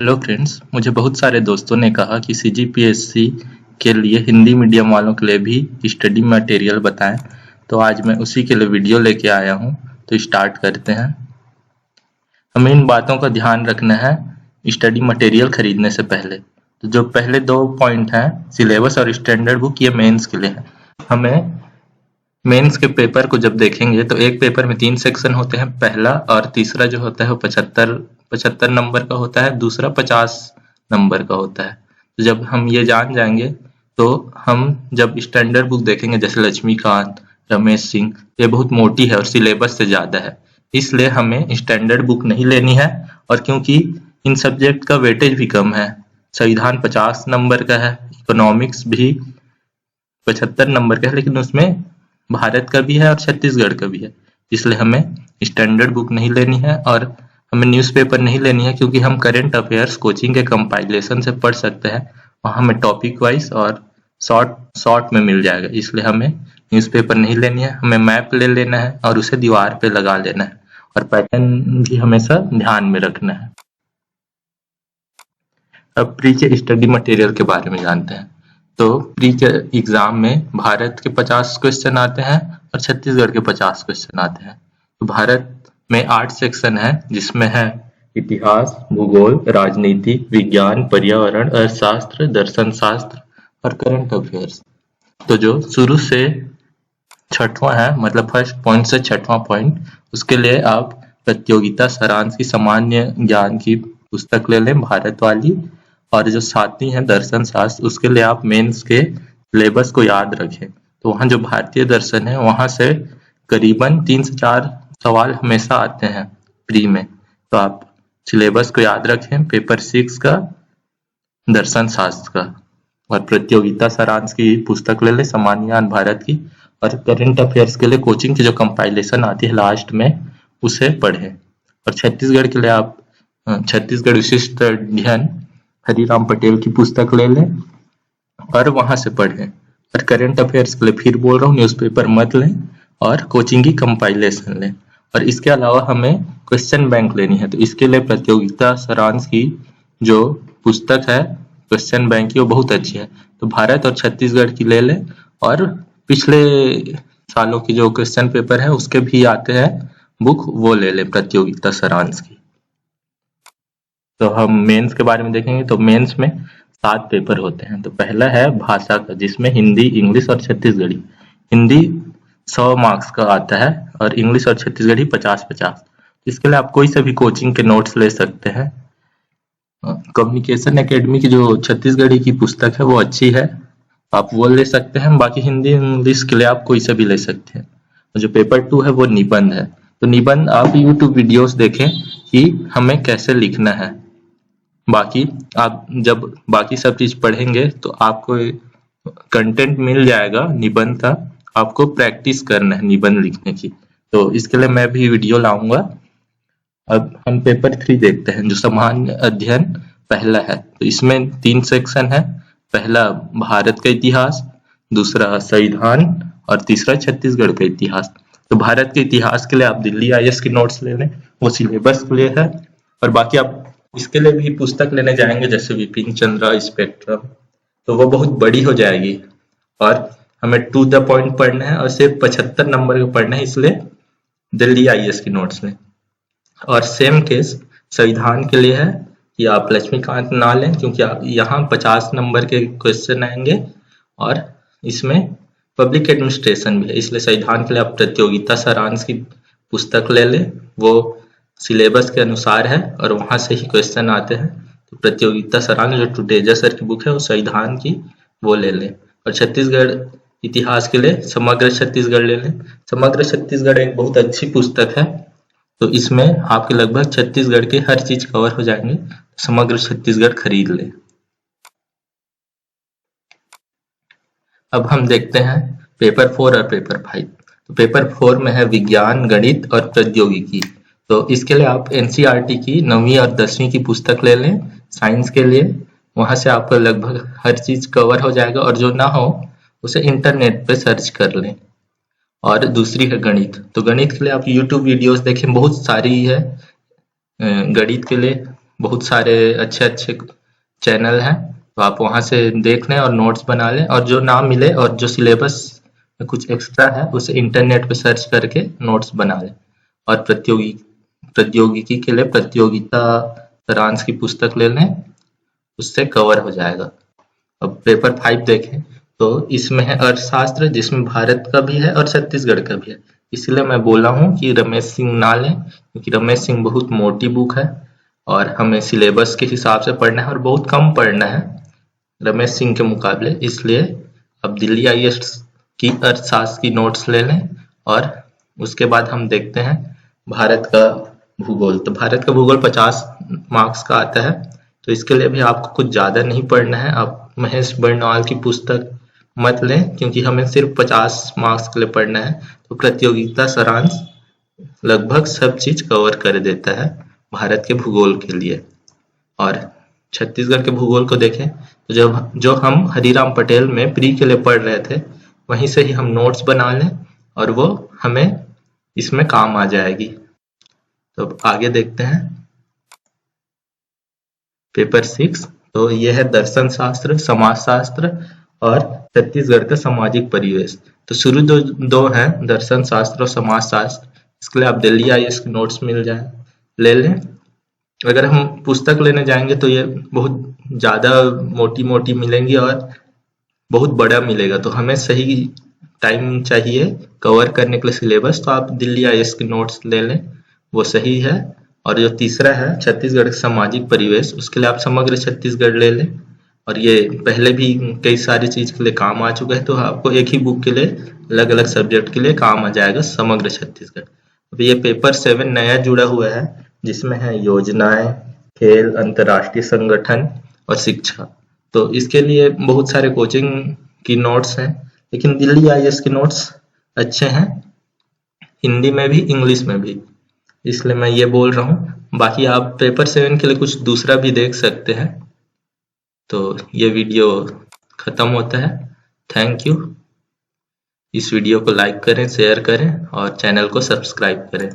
Hello friends, मुझे बहुत सारे दोस्तों ने कहा कि सीजीपीएससी के लिए हिंदी मीडियम वालों के लिए भी स्टडी मटेरियल बताएं। तो आज मैं उसी के लिए वीडियो लेके आया हूं। तो स्टार्ट करते हैं। हमें इन बातों का ध्यान रखना है स्टडी मटेरियल खरीदने से पहले। तो जो पहले दो पॉइंट हैं, सिलेबस और स्टैंडर्ड बुक, ये मेंस के लिए है। हमें मेंस के पेपर को जब देखेंगे तो एक पेपर में 3 सेक्शन होते हैं। पहला और तीसरा जो होता है वो 75 नंबर का होता है, दूसरा 50 नंबर का होता है। तो जब हम ये जान जाएंगे तो हम जब स्टैंडर्ड बुक देखेंगे, जैसे लक्ष्मीकांत, रमेश सिंह, ये बहुत मोटी है और सिलेबस से ज़्यादा है, इसलिए हमें स्टैंडर्ड बुक नहीं लेनी है। और क्योंकि इन सब्जेक्ट का वेटेज भी कम है, संविधान 50 नंबर का है, इकोनॉमिक्स भी 75 नंबर का है, लेकिन उसमें भारत का भी है और छत्तीसगढ़ का भी है, इसलिए हमें स्टैंडर्ड बुक नहीं लेनी है। और हमें न्यूज़पेपर नहीं लेनी है, क्योंकि हम करंट अफेयर्स कोचिंग के कंपाइलेशन से पढ़ सकते हैं, वहाँ हमें टॉपिक वाइज और शॉर्ट में मिल जाएगा। इसलिए हमें न्यूज़पेपर नहीं लेनी है, हमें मैप ले लेना है और उसे दीवार पे लगा लेना है, और पैटर्न भी हमेशा ध्यान में रखना है। अब प्री के स्टडी मटेरियल के बारे में जानते हैं। तो प्री के एग्जाम में भारत के 50 क्वेश्चन आते हैं और छत्तीसगढ़ के 50 क्वेश्चन आते हैं। तो भारत में 8 सेक्शन है, जिसमें है इतिहास, भूगोल, राजनीति, विज्ञान, पर्यावरण, अर्थशास्त्र, दर्शन शास्त्र और करंट अफेयर्स। तो जो शुरू से छठवां है, मतलब फर्स्ट पॉइंट से छठवां पॉइंट, उसके लिए आप प्रतियोगिता सारांश की सामान्य ज्ञान की पुस्तक ले लें, भारत वाली। और जो सातवीं है दर्शन शास्त्र, उसके लिए आप मेंस के सिलेबस को याद रखें। तो वहाँ जो भारतीय दर्शन है, वहाँ से करीबन 3 से 4 सवाल हमेशा आते हैं प्री में। तो आप सिलेबस को याद रखें, पेपर 6 का दर्शन शास्त्र का, और प्रतियोगिता सारांश की पुस्तक ले लें, सामान्य ज्ञान भारत की। और करंट अफेयर्स के लिए कोचिंग की जो कंपाइलेशन आती है लास्ट में, उसे पढ़ें। और छत्तीसगढ़ के लिए आप छत्तीसगढ़ विशिष्ट अध्ययन हरिराम पटेल की पुस्तक ले लें और वहां से पढ़ें। और करंट अफेयर्स के लिए फिर बोल रहा हूँ, न्यूज़पेपर मत लें और कोचिंग की कंपाइलेशन लें। और इसके अलावा हमें क्वेश्चन बैंक लेनी है। तो इसके लिए प्रतियोगिता सारांश की जो पुस्तक है क्वेश्चन बैंक की, वो बहुत अच्छी है। तो भारत और छत्तीसगढ़ की ले लें, और पिछले सालों की जो क्वेश्चन पेपर है उसके भी आते हैं बुक, वो ले लें प्रतियोगिता सारांश की। तो हम मेंस के बारे में देखेंगे। तो मेंस में 7 पेपर होते हैं। तो पहला है भाषा का, जिसमें हिंदी, इंग्लिश और छत्तीसगढ़ी। हिंदी 100 मार्क्स का आता है और इंग्लिश और छत्तीसगढ़ी 50-50। इसके लिए आप कोई से भी कोचिंग के नोट्स ले सकते हैं। कम्युनिकेशन एकेडमी की जो छत्तीसगढ़ी की पुस्तक है वो अच्छी है, आप वो ले सकते हैं। बाकी हिंदी इंग्लिश के लिए आप कोई से भी ले सकते हैं। जो पेपर 2 है वो निबंध है। तो निबंध आप यूट्यूब वीडियोस देखें कि हमें कैसे लिखना है। बाकी आप जब बाकी सब चीज पढ़ेंगे तो आपको कंटेंट मिल जाएगा निबंध का, आपको प्रैक्टिस करना है निबंध लिखने की। तो इसके लिए मैं भी वीडियो लाऊंगा। अब हम पेपर 3 देखते हैं, जो सामान्य अध्ययन पहला है। तो इसमें 3 सेक्शन है। पहला भारत का इतिहास, दूसरा संविधान और तीसरा छत्तीसगढ़ का इतिहास। तो भारत के इतिहास के लिए आप दिल्ली आईएएस के नोट्स ले लें, वो सिलेबस के लिए है। और बाकी आप इसके लिए भी पुस्तक लेने जाएंगे, जैसे विपिन चंद्रा स्पेक्ट्रम, तो वो बहुत बड़ी हो जाएगी और हमें टू द पॉइंट पढ़ना है और सिर्फ 75 नंबर का पढ़ना है, इसलिए दिल्ली आईएएस की नोट्स लें। और सेम केस संविधान के लिए है कि आप लक्ष्मीकांत ना लें, क्योंकि यहाँ 50 नंबर के क्वेश्चन आएंगे और इसमें पब्लिक एडमिनिस्ट्रेशन भी है, इसलिए संविधान के लिए आप प्रतियोगिता सारांश की पुस्तक ले लें, वो सिलेबस के अनुसार है और वहां से ही क्वेश्चन आते हैं। तो प्रतियोगिता सारांश जो टुटेजा सर की बुक है वो संविधान की, वो ले लें। और छत्तीसगढ़ इतिहास के लिए समग्र छत्तीसगढ़ ले लें। समग्र छत्तीसगढ़ एक बहुत अच्छी पुस्तक है, तो इसमें आपके लगभग छत्तीसगढ़ के हर चीज कवर हो जाएंगे। समग्र छत्तीसगढ़ खरीद लें। अब हम देखते हैं पेपर 4 और पेपर 5। तो पेपर 4 में है विज्ञान, गणित और प्रौद्योगिकी। तो इसके लिए आप एनसीईआरटी की 9वीं और 10वीं की पुस्तक ले लें साइंस के लिए, वहां से आपको लगभग हर चीज कवर हो जाएगा, और जो ना हो उसे इंटरनेट पे सर्च कर लें। और दूसरी है गणित। तो गणित के लिए आप यूट्यूब वीडियोस देखें, बहुत सारी है गणित के लिए, बहुत सारे अच्छे अच्छे चैनल हैं, तो आप वहाँ से देख लें और नोट्स बना लें, और जो ना मिले और जो सिलेबस में कुछ एक्स्ट्रा है उसे इंटरनेट पे सर्च करके नोट्स बना लें। और प्रौद्योगिकी के लिए प्रतियोगिता सारांश की पुस्तक ले लें, उससे कवर हो जाएगा। अब पेपर 5 देखें तो इसमें है अर्थशास्त्र, जिसमें भारत का भी है और छत्तीसगढ़ का भी है। इसलिए मैं बोला हूँ कि रमेश सिंह ना लें, क्योंकि रमेश सिंह बहुत मोटी बुक है और हमें सिलेबस के हिसाब से पढ़ना है और बहुत कम पढ़ना है रमेश सिंह के मुकाबले। इसलिए अब दिल्ली आईएएस की अर्थशास्त्र की नोट्स ले लें, और उसके बाद हम देखते हैं भारत का भूगोल। तो भारत का भूगोल 50 मार्क्स का आता है, तो इसके लिए भी आपको कुछ ज़्यादा नहीं पढ़ना है। आप महेश बर्णवाल की पुस्तक मत लें, क्योंकि हमें सिर्फ 50 मार्क्स के लिए पढ़ना है। तो प्रतियोगिता सारांश लगभग सब चीज कवर कर देता है भारत के भूगोल के लिए। और छत्तीसगढ़ के भूगोल को देखें तो जो हम हरिराम पटेल में प्री के लिए पढ़ रहे थे, वहीं से ही हम नोट्स बना लें और वो हमें इसमें काम आ जाएगी। तो अब आगे देखते हैं पेपर 6। तो ये है दर्शन शास्त्र, समाजशास्त्र और छत्तीसगढ़ का सामाजिक परिवेश। तो शुरू दो हैं दर्शन शास्त्र और समाज शास्त्र, इसके लिए आप दिल्ली आईएएस के नोट्स मिल जाए ले लें। अगर हम पुस्तक लेने जाएंगे तो ये बहुत ज़्यादा मोटी मोटी मिलेंगी और बहुत बड़ा मिलेगा, तो हमें सही टाइम चाहिए कवर करने के लिए सिलेबस, तो आप दिल्ली आईएएस के नोट्स ले लें, वो सही है। और जो तीसरा है छत्तीसगढ़ का सामाजिक परिवेश, उसके लिए आप समग्र छत्तीसगढ़ ले लें, और ये पहले भी कई सारी चीज के लिए काम आ चुका है, तो आपको एक ही बुक के लिए अलग अलग सब्जेक्ट के लिए काम आ जाएगा समग्र छत्तीसगढ़। अब ये पेपर 7 नया जुड़ा हुआ है, जिसमें है योजनाएं, खेल, अंतर्राष्ट्रीय संगठन और शिक्षा। तो इसके लिए बहुत सारे कोचिंग की नोट्स हैं, लेकिन दिल्ली आईएएस के नोट्स अच्छे हैं, हिंदी में भी इंग्लिश में भी, इसलिए मैं ये बोल रहा हूँ। बाकी आप पेपर 7 के लिए कुछ दूसरा भी देख सकते हैं। तो ये वीडियो खत्म होता है, थैंक यू। इस वीडियो को लाइक करें, शेयर करें और चैनल को सब्सक्राइब करें।